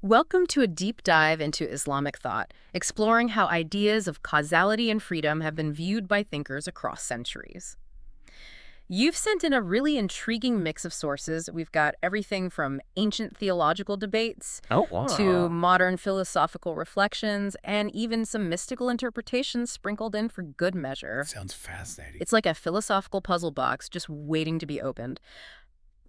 Welcome to a deep dive into Islamic thought, exploring how ideas of causality and freedom have been viewed by thinkers across centuries. You've sent in a really intriguing mix of sources. We've got everything from ancient theological debates Oh, to wow. modern philosophical reflections and even some mystical interpretations sprinkled in for good measure. Sounds fascinating. It's like a philosophical puzzle box just waiting to be opened.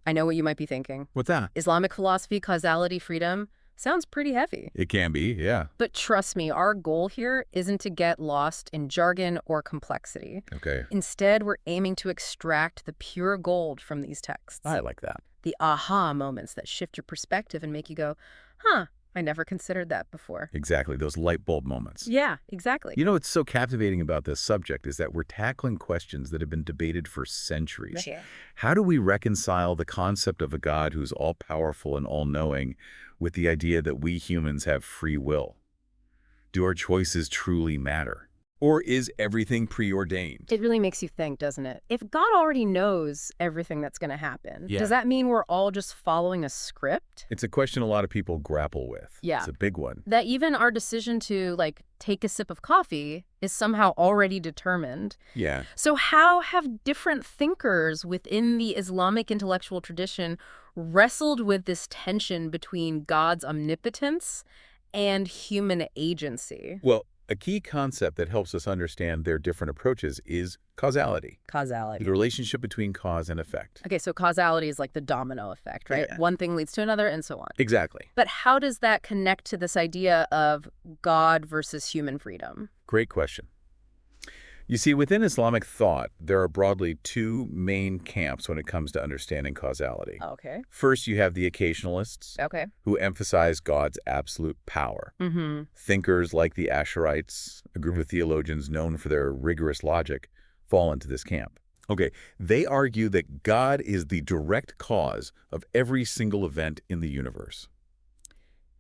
I know what you might be thinking. What's that? Islamic philosophy, causality, freedom sounds pretty heavy. It can be, yeah. But trust me, our goal here isn't to get lost in jargon or complexity. Okay. Instead, we're aiming to extract the pure gold from these texts. I like that. The aha moments that shift your perspective and make you go, huh, I never considered that before. Exactly, those light bulb moments. Yeah, exactly. You know what's so captivating about this subject is that we're tackling questions that have been debated for centuries. Yeah. How do we reconcile the concept of a God who's all-powerful and all-knowing with the idea that we humans have free will? Do our choices truly matter? Or is everything preordained? It really makes you think, doesn't it? If God already knows everything that's going to happen, Yeah. does that mean we're all just following a script? It's a question a lot of people grapple with. Yeah. It's a big one. That even our decision to, take a sip of coffee is somehow already determined. Yeah. So how have different thinkers within the Islamic intellectual tradition wrestled with this tension between God's omnipotence and human agency? Well, a key concept that helps us understand their different approaches is causality, Causality. the relationship between cause and effect. Okay, so causality is like the domino effect, right? Yeah. One thing leads to another and so on. Exactly. But how does that connect to this idea of God versus human freedom? Great question. You see, within Islamic thought, there are broadly two main camps when it comes to understanding causality. Okay. First, you have the occasionalists, Okay. who emphasize God's absolute power. Mm-hmm. Thinkers like the Ash'arites, a group of theologians known for their rigorous logic, fall into this camp. Okay, they argue that God is the direct cause of every single event in the universe.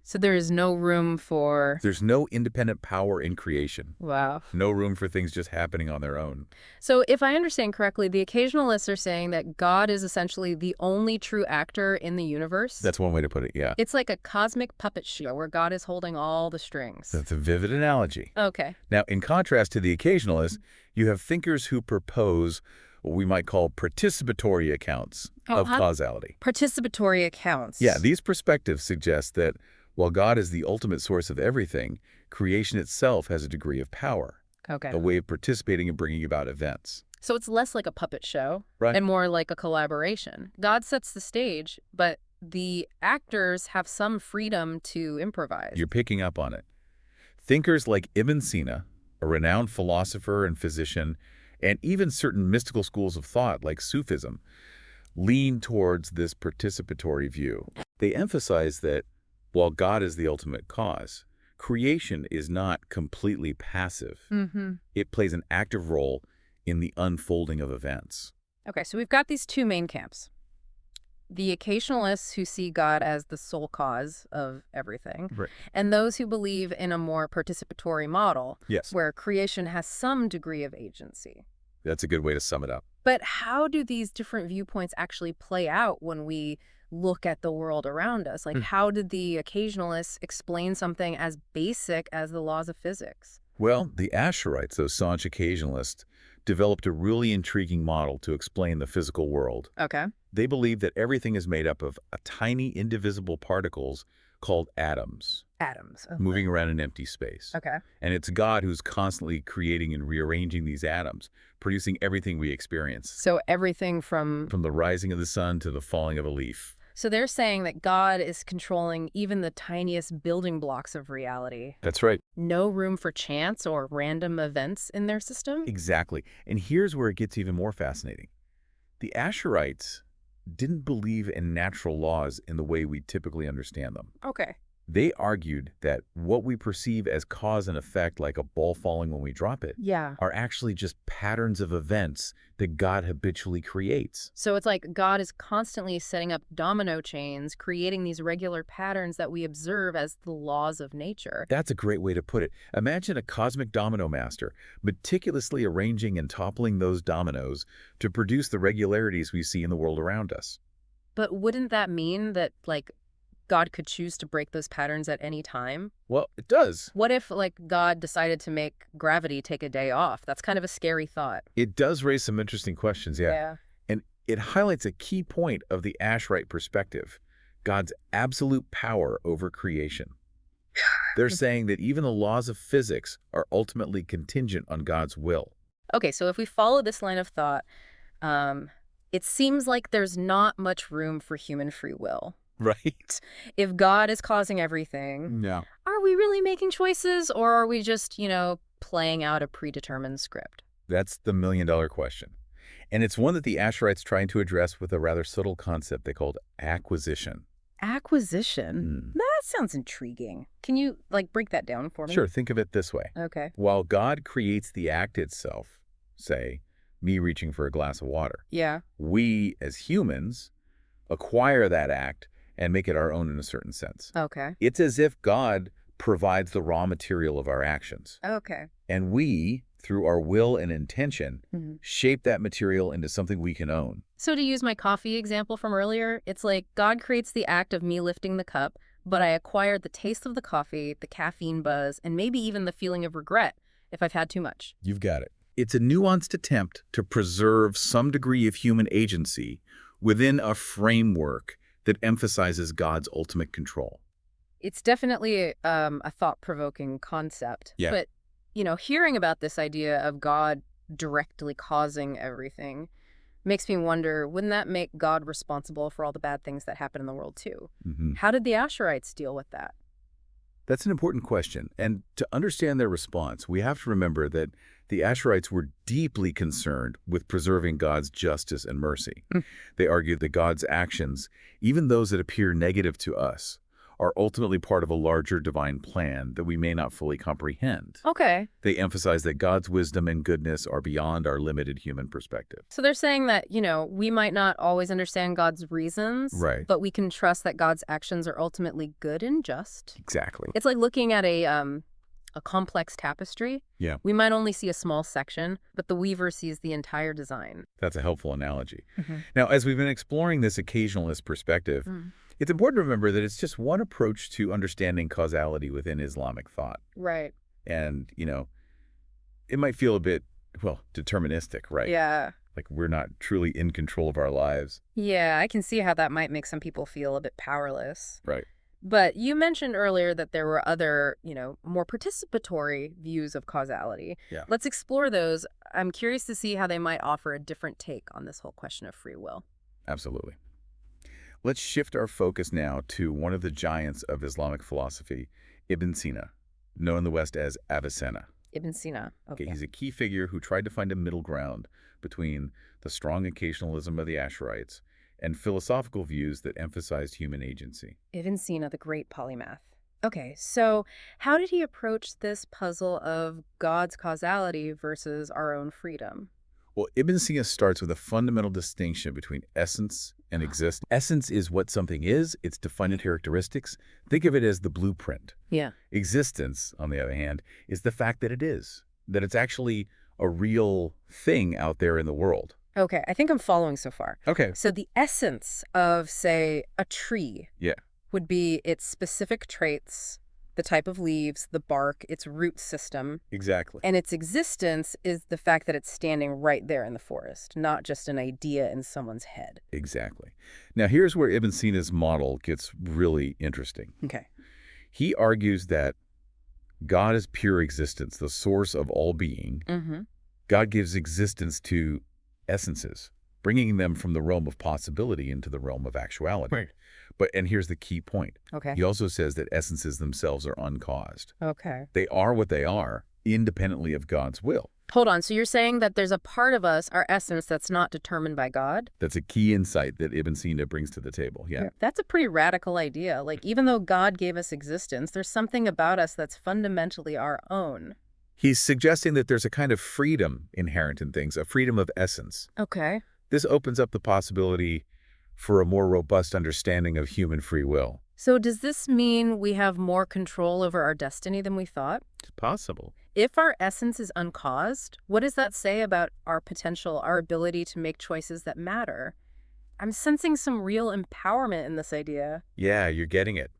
So there is no room for... There's no independent power in creation. Wow. No room for things just happening on their own. So if I understand correctly, the occasionalists are saying that God is essentially the only true actor in the universe. That's one way to put it, yeah. It's like a cosmic puppet show where God is holding all the strings. That's a vivid analogy. Okay. Now, in contrast to the occasionalists, you have thinkers who propose what we might call participatory accounts of causality. Participatory accounts. Yeah, these perspectives suggest that while God is the ultimate source of everything, creation itself has a degree of power, Okay. a way of participating and bringing about events. So it's less like a puppet show Right. and more like a collaboration. God sets the stage, but the actors have some freedom to improvise. You're picking up on it. Thinkers like Ibn Sina, a renowned philosopher and physician, and even certain mystical schools of thought like Sufism, lean towards this participatory view. They emphasize that while God is the ultimate cause, creation is not completely passive. Mm-hmm. It plays an active role in the unfolding of events. Okay, so we've got these two main camps. The occasionalists who see God as the sole cause of everything, Right. and those who believe in a more participatory model, Yes, where creation has some degree of agency. that's a good way to sum it up. But how do these different viewpoints actually play out when we look at the world around us? How did the occasionalists explain something as basic as the laws of physics? Well, the Ash'arites, those staunch occasionalists, developed a really intriguing model to explain the physical world. Okay. They believe that everything is made up of tiny, indivisible particles called atoms, Atoms. moving around in empty space. Okay. And it's God who's constantly creating and rearranging these atoms, producing everything we experience, So everything from... from the rising of the sun to the falling of a leaf. So they're saying that God is controlling even the tiniest building blocks of reality. That's right. No room for chance or random events in their system? Exactly. And here's where it gets even more fascinating. The Ash'arites didn't believe in natural laws in the way we typically understand them. Okay. They argued that what we perceive as cause and effect, like a ball falling when we drop it, Yeah. are actually just patterns of events that God habitually creates. So it's like God is constantly setting up domino chains, creating these regular patterns that we observe as the laws of nature. That's a great way to put it. Imagine a cosmic domino master meticulously arranging and toppling those dominoes to produce the regularities we see in the world around us. But wouldn't that mean that, God could choose to break those patterns at any time? Well, it does. What if, like, God decided to make gravity take a day off? That's kind of a scary thought. It does raise some interesting questions, yeah. Yeah. And it highlights a key point of the Asherite perspective, God's absolute power over creation. They're saying that even the laws of physics are ultimately contingent on God's will. Okay, so if we follow this line of thought, it seems like there's not much room for human free will. Right? If God is causing everything, Yeah. are we really making choices, or are we just, playing out a predetermined script? That's the million-dollar question. And it's one that the Asherites trying to address with a rather subtle concept they called acquisition. Acquisition? That sounds intriguing. Can you, break that down for me? Sure, think of it this way. Okay. While God creates the act itself, say, me reaching for a glass of water, Yeah. we, as humans, acquire that act and make it our own in a certain sense. Okay. It's as if God provides the raw material of our actions. Okay. And we, through our will and intention, Mm-hmm. shape that material into something we can own. So to use my coffee example from earlier, it's like God creates the act of me lifting the cup, but I acquired the taste of the coffee, the caffeine buzz, and maybe even the feeling of regret if I've had too much. You've got it. It's a nuanced attempt to preserve some degree of human agency within a framework that emphasizes God's ultimate control. It's definitely a thought-provoking concept. Yeah. But, hearing about this idea of God directly causing everything makes me wonder, wouldn't that make God responsible for all the bad things that happen in the world too? How did the Asherites deal with that? That's an important question. And to understand their response, we have to remember that the Asherites were deeply concerned with preserving God's justice and mercy. They argued that God's actions, even those that appear negative to us, are ultimately part of a larger divine plan that we may not fully comprehend. Okay. They emphasize that God's wisdom and goodness are beyond our limited human perspective. So they're saying that, we might not always understand God's reasons, Right. but we can trust that God's actions are ultimately good and just. Exactly. It's like looking at a complex tapestry. Yeah. We might only see a small section, but the weaver sees the entire design. That's a helpful analogy. Now, as we've been exploring this occasionalist perspective, it's important to remember that it's just one approach to understanding causality within Islamic thought. Right. And, it might feel a bit, deterministic, right? Yeah. Like we're not truly in control of our lives. Yeah, I can see how that might make some people feel a bit powerless. Right. But you mentioned earlier that there were other, more participatory views of causality. Yeah. Let's explore those. I'm curious to see how they might offer a different take on this whole question of free will. Absolutely. Let's shift our focus now to one of the giants of Islamic philosophy, Ibn Sina, known in the West as Avicenna. Ibn Sina. Okay. He's a key figure who tried to find a middle ground between the strong occasionalism of the Asherites and philosophical views that emphasized human agency. Ibn Sina, the great polymath. Okay, so how did he approach this puzzle of God's causality versus our own freedom? Well, Ibn Sina starts with a fundamental distinction between essence and existence. Essence is what something is, its defining characteristics. Think of it as the blueprint. Yeah. Existence, on the other hand, is the fact that it is, that it's actually a real thing out there in the world. Okay, I think I'm following so far. Okay. So the essence of, say, a tree Yeah. would be its specific traits, the type of leaves, the bark, its root system, Exactly. and its existence is the fact that it's standing right there in the forest, not just an idea in someone's head. Exactly. Now, here's where Ibn Sina's model gets really interesting. Okay. He argues that God is pure existence, the source of all being. Mm-hmm. God gives existence to essences, bringing them from the realm of possibility into the realm of actuality. Right. And here's the key point. Okay. He also says that essences themselves are uncaused. Okay. They are what they are, independently of God's will. Hold on. So you're saying that there's a part of us, our essence, that's not determined by God? That's a key insight that Ibn Sina brings to the table. Yeah. That's a pretty radical idea. Like, even though God gave us existence, there's something about us that's fundamentally our own. He's suggesting that there's a kind of freedom inherent in things, a freedom of essence. Okay. This opens up the possibility for a more robust understanding of human free will. So does this mean we have more control over our destiny than we thought? It's possible. If our essence is uncaused, what does that say about our potential, our ability to make choices that matter? I'm sensing some real empowerment in this idea. Yeah, you're getting it.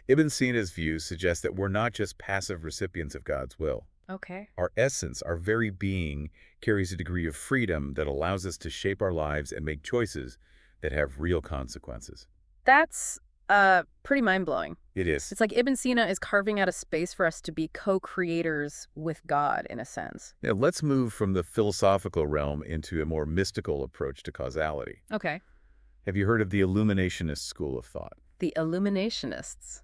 Ibn Sina's views suggest that we're not just passive recipients of God's will. Okay. Our essence, our very being, carries a degree of freedom that allows us to shape our lives and make choices that have real consequences. That's pretty mind-blowing. It is. It's like Ibn Sina is carving out a space for us to be co-creators with God, in a sense. Now, let's move from the philosophical realm into a more mystical approach to causality. Okay. Have you heard of the Illuminationist school of thought? The Illuminationists.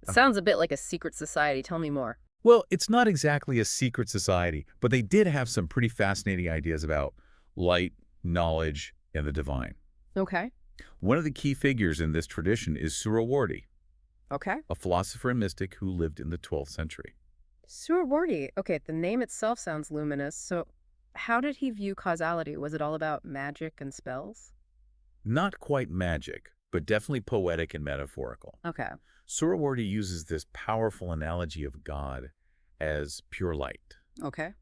It sounds a bit like a secret society. Tell me more. Well, it's not exactly a secret society, but they did have some pretty fascinating ideas about light, knowledge, and the divine. Okay. One of the key figures in this tradition is Surawardi, Okay. a philosopher and mystic who lived in the 12th century. Surawardi. Okay, the name itself sounds luminous. So how did he view causality? Was it all about magic and spells? Not quite magic, but definitely poetic and metaphorical. Okay. Surawardi uses this powerful analogy of God as pure light. Okay.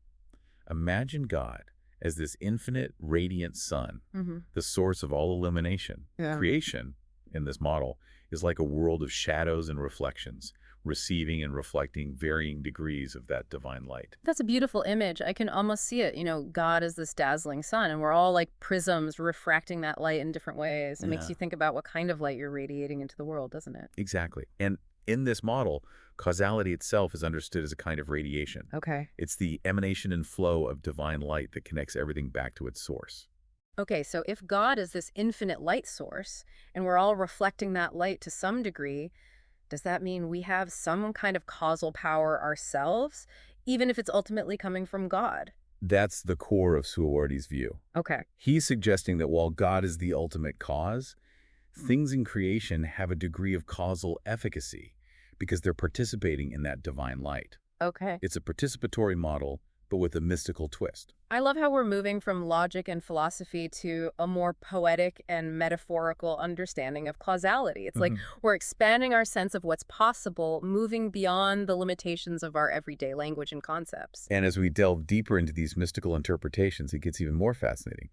Imagine God as this infinite, radiant sun, Mm-hmm. the source of all illumination. Yeah. Creation, in this model, is like a world of shadows and reflections, receiving and reflecting varying degrees of that divine light. That's a beautiful image. I can almost see it. God is this dazzling sun, and we're all like prisms refracting that light in different ways. It makes Yeah. you think about what kind of light you're radiating into the world, doesn't it? Exactly. And in this model, causality itself is understood as a kind of radiation. Okay. It's the emanation and flow of divine light that connects everything back to its source. Okay, so if God is this infinite light source, and we're all reflecting that light to some degree, does that mean we have some kind of causal power ourselves, even if it's ultimately coming from God? That's the core of Suawardi's view. Okay. He's suggesting that while God is the ultimate cause, things in creation have a degree of causal efficacy because they're participating in that divine light. Okay. It's a participatory model, but with a mystical twist. I love how we're moving from logic and philosophy to a more poetic and metaphorical understanding of causality. It's like we're expanding our sense of what's possible, moving beyond the limitations of our everyday language and concepts. And as we delve deeper into these mystical interpretations, it gets even more fascinating.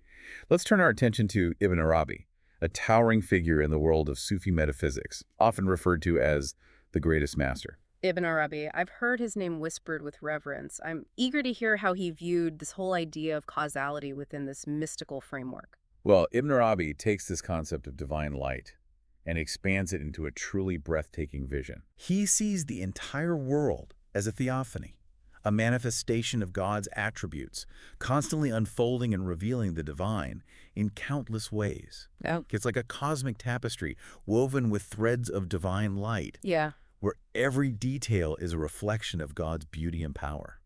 Let's turn our attention to Ibn Arabi, a towering figure in the world of Sufi metaphysics, often referred to as the greatest master. Ibn Arabi, I've heard his name whispered with reverence. I'm eager to hear how he viewed this whole idea of causality within this mystical framework. Well, Ibn Arabi takes this concept of divine light and expands it into a truly breathtaking vision. He sees the entire world as a theophany, a manifestation of God's attributes, constantly unfolding and revealing the divine in countless ways. Oh. It's like a cosmic tapestry woven with threads of divine light, Yeah. where every detail is a reflection of God's beauty and power.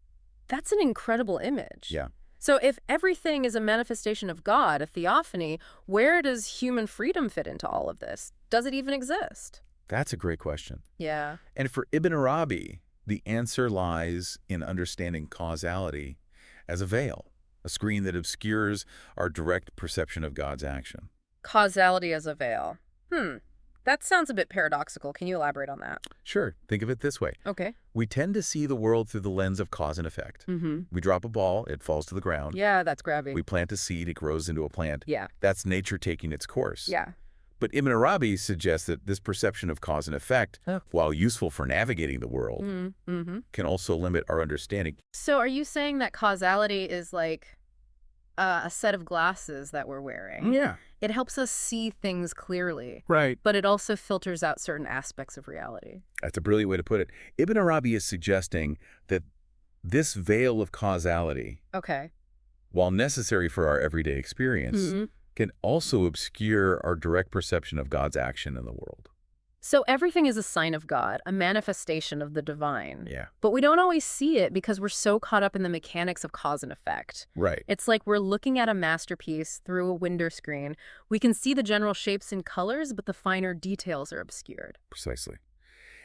That's an incredible image. Yeah. So if everything is a manifestation of God, a theophany, where does human freedom fit into all of this? Does it even exist? That's a great question. Yeah. And for Ibn Arabi, the answer lies in understanding causality as a veil, a screen that obscures our direct perception of God's action. Causality as a veil. That sounds a bit paradoxical. Can you elaborate on that? Sure, think of it this way. Okay. We tend to see the world through the lens of cause and effect. Mm-hmm. We drop a ball, it falls to the ground. Yeah, that's gravity. We plant a seed, it grows into a plant. Yeah. That's nature taking its course. Yeah. But Ibn Arabi suggests that this perception of cause and effect, while useful for navigating the world, can also limit our understanding. So are you saying that causality is like a set of glasses that we're wearing? Yeah. It helps us see things clearly, Right. but it also filters out certain aspects of reality. That's a brilliant way to put it. Ibn Arabi is suggesting that this veil of causality, Okay. while necessary for our everyday experience, can also obscure our direct perception of God's action in the world. So everything is a sign of God, a manifestation of the divine. Yeah. But we don't always see it because we're so caught up in the mechanics of cause and effect. Right. It's like we're looking at a masterpiece through a window screen. We can see the general shapes and colors, but the finer details are obscured. Precisely.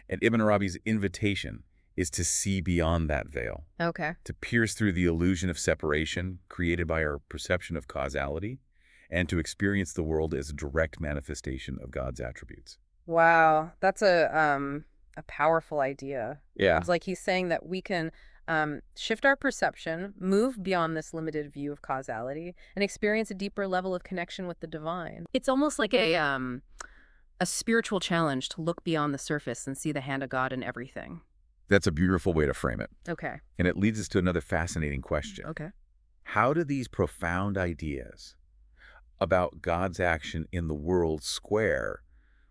And Ibn Arabi's invitation is to see beyond that veil, Okay. to pierce through the illusion of separation created by our perception of causality, and to experience the world as a direct manifestation of God's attributes. Wow, that's a powerful idea. Yeah. It's like he's saying that we can shift our perception, move beyond this limited view of causality, and experience a deeper level of connection with the divine. It's almost like a spiritual challenge to look beyond the surface and see the hand of God in everything. That's a beautiful way to frame it. Okay. And it leads us to another fascinating question. Okay. How do these profound ideas about God's action in the world square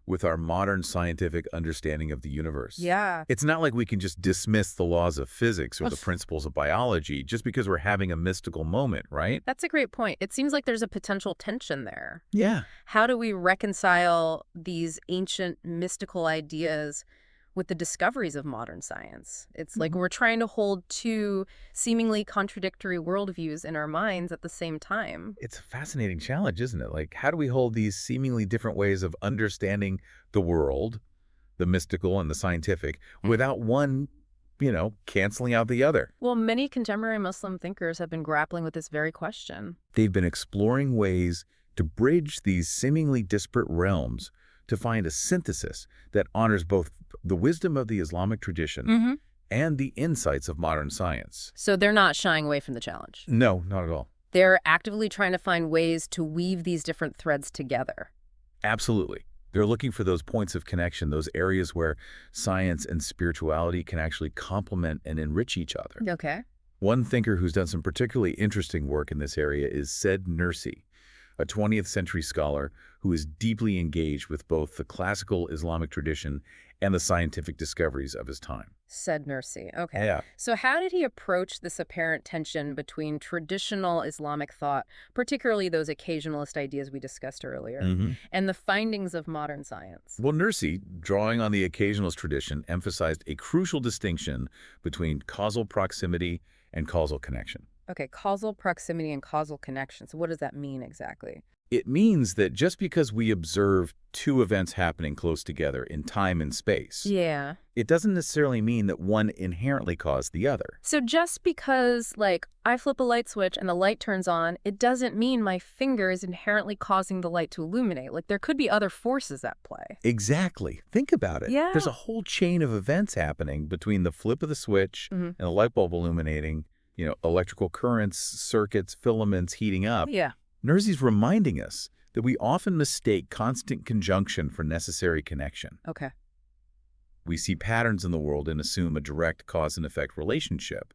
with our modern scientific understanding of the universe? Yeah. It's not like we can just dismiss the laws of physics or the principles of biology just because we're having a mystical moment, right? That's a great point. It seems like there's a potential tension there. Yeah. How do we reconcile these ancient mystical ideas with the discoveries of modern science? It's like we're trying to hold two seemingly contradictory worldviews in our minds at the same time. It's a fascinating challenge, isn't it? Like, how do we hold these seemingly different ways of understanding the world, the mystical and the scientific, without one, canceling out the other? Well, many contemporary Muslim thinkers have been grappling with this very question. They've been exploring ways to bridge these seemingly disparate realms to find a synthesis that honors both the wisdom of the Islamic tradition and the insights of modern science. So they're not shying away from the challenge. No, not at all. They're actively trying to find ways to weave these different threads together. Absolutely. They're looking for those points of connection, those areas where science and spirituality can actually complement and enrich each other. Okay. One thinker who's done some particularly interesting work in this area is Said Nursi, a 20th century scholar who is deeply engaged with both the classical Islamic tradition and the scientific discoveries of his time. Said Nursi. Okay. Yeah. So how did he approach this apparent tension between traditional Islamic thought, particularly those occasionalist ideas we discussed earlier, and the findings of modern science? Well, Nursi, drawing on the occasionalist tradition, emphasized a crucial distinction between causal proximity and causal connection. Okay, causal proximity and causal connection. So what does that mean exactly? It means that just because we observe two events happening close together in time and space, Yeah. it doesn't necessarily mean that one inherently caused the other. So just because, I flip a light switch and the light turns on, it doesn't mean my finger is inherently causing the light to illuminate. There could be other forces at play. Exactly. Think about it. Yeah. There's a whole chain of events happening between the flip of the switch and the light bulb illuminating, electrical currents, circuits, filaments heating up. Yeah. Nursi's reminding us that we often mistake constant conjunction for necessary connection. Okay. We see patterns in the world and assume a direct cause and effect relationship.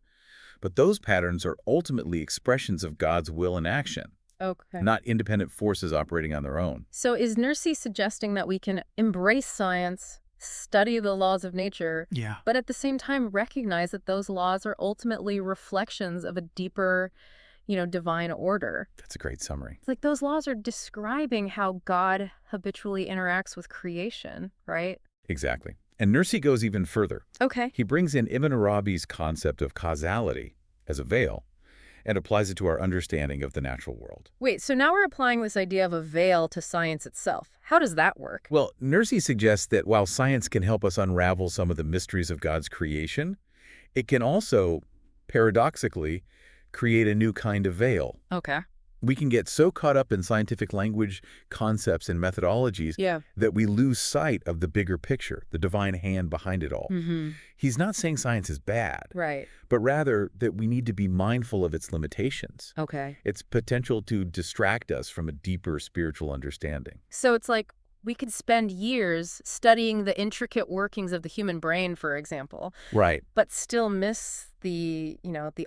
But those patterns are ultimately expressions of God's will and action, Okay. not independent forces operating on their own. So is Nursi suggesting that we can embrace science, study the laws of nature, but at the same time recognize that those laws are ultimately reflections of a deeper, divine order? That's a great summary. It's like those laws are describing how God habitually interacts with creation, right? Exactly. And Nursi goes even further. Okay. He brings in Ibn Arabi's concept of causality as a veil and applies it to our understanding of the natural world. Wait, so now we're applying this idea of a veil to science itself. How does that work? Well, Nursi suggests that while science can help us unravel some of the mysteries of God's creation, it can also, paradoxically, create a new kind of veil. Okay. We can get so caught up in scientific language, concepts, and methodologies that we lose sight of the bigger picture, the divine hand behind it all. He's not saying science is bad, Right. but rather that we need to be mindful of its limitations, Okay. its potential to distract us from a deeper spiritual understanding. So it's like we could spend years studying the intricate workings of the human brain, for example, Right. but still miss the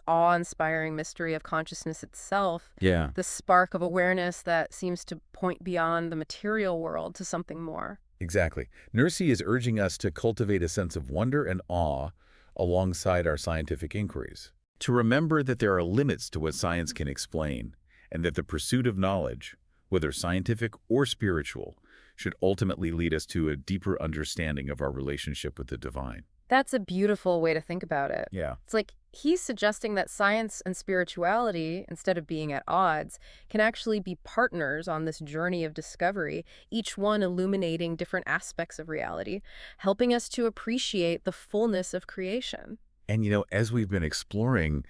awe-inspiring mystery of consciousness itself, Yeah. the spark of awareness that seems to point beyond the material world to something more. Exactly. Nursi is urging us to cultivate a sense of wonder and awe alongside our scientific inquiries, to remember that there are limits to what science can explain, and that the pursuit of knowledge, whether scientific or spiritual, should ultimately lead us to a deeper understanding of our relationship with the divine. That's a beautiful way to think about it. Yeah. It's like he's suggesting that science and spirituality, instead of being at odds, can actually be partners on this journey of discovery, each one illuminating different aspects of reality, helping us to appreciate the fullness of creation. And, as we've been exploring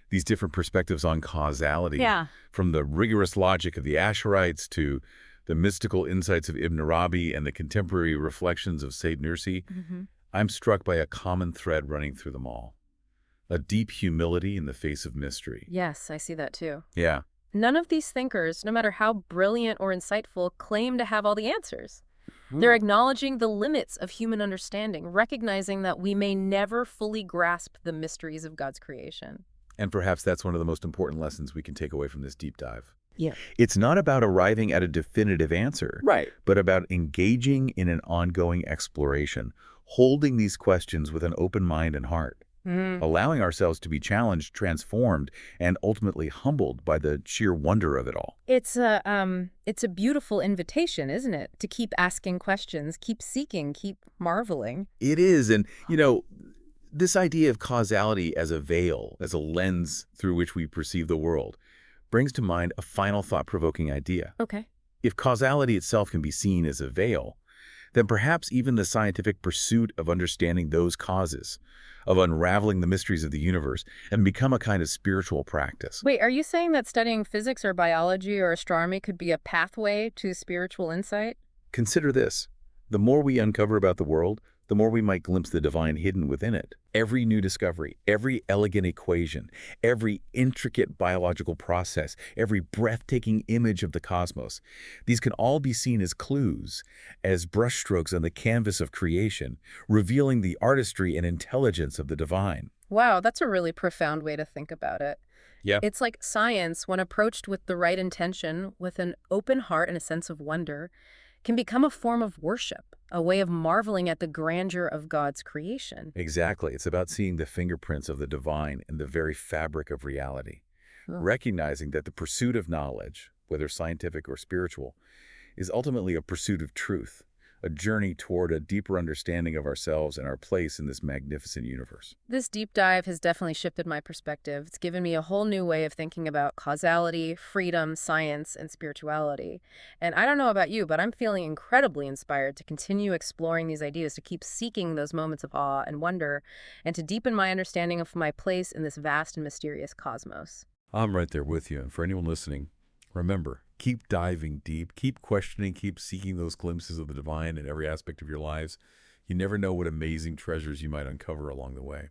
these different perspectives on causality, from the rigorous logic of the Asherites to the mystical insights of Ibn Arabi and the contemporary reflections of Said Nursi, I'm struck by a common thread running through them all. a deep humility in the face of mystery. Yes, I see that too. Yeah. None of these thinkers, no matter how brilliant or insightful, claim to have all the answers. They're Hmm. acknowledging the limits of human understanding, recognizing that we may never fully grasp the mysteries of God's creation. And perhaps that's one of the most important lessons we can take away from this deep dive. Yeah. It's not about arriving at a definitive answer, Right. but about engaging in an ongoing exploration, holding these questions with an open mind and heart, Mm. allowing ourselves to be challenged, transformed, and ultimately humbled by the sheer wonder of it all. It's a beautiful invitation, isn't it? To keep asking questions, keep seeking, keep marveling. It is, and this idea of causality as a veil, as a lens through which we perceive the world, brings to mind a final thought-provoking idea. Okay. If causality itself can be seen as a veil, then perhaps even the scientific pursuit of understanding those causes, of unraveling the mysteries of the universe, and become a kind of spiritual practice. Wait, are you saying that studying physics or biology or astronomy could be a pathway to spiritual insight? Consider this. The more we uncover about the world, the more we might glimpse the divine hidden within it. Every new discovery, every elegant equation, every intricate biological process, every breathtaking image of the cosmos, these can all be seen as clues, as brushstrokes on the canvas of creation, revealing the artistry and intelligence of the divine. Wow, that's a really profound way to think about it. Yeah. It's like science, when approached with the right intention, with an open heart and a sense of wonder, can become a form of worship, a way of marveling at the grandeur of God's creation. Exactly. It's about seeing the fingerprints of the divine in the very fabric of reality, Ugh. recognizing that the pursuit of knowledge, whether scientific or spiritual, is ultimately a pursuit of truth, a journey toward a deeper understanding of ourselves and our place in this magnificent universe. This deep dive has definitely shifted my perspective. It's given me a whole new way of thinking about causality, freedom, science, and spirituality. And I don't know about you, but I'm feeling incredibly inspired to continue exploring these ideas, to keep seeking those moments of awe and wonder, and to deepen my understanding of my place in this vast and mysterious cosmos. I'm right there with you. And for anyone listening, remember, keep diving deep, keep questioning, keep seeking those glimpses of the divine in every aspect of your lives. You never know what amazing treasures you might uncover along the way.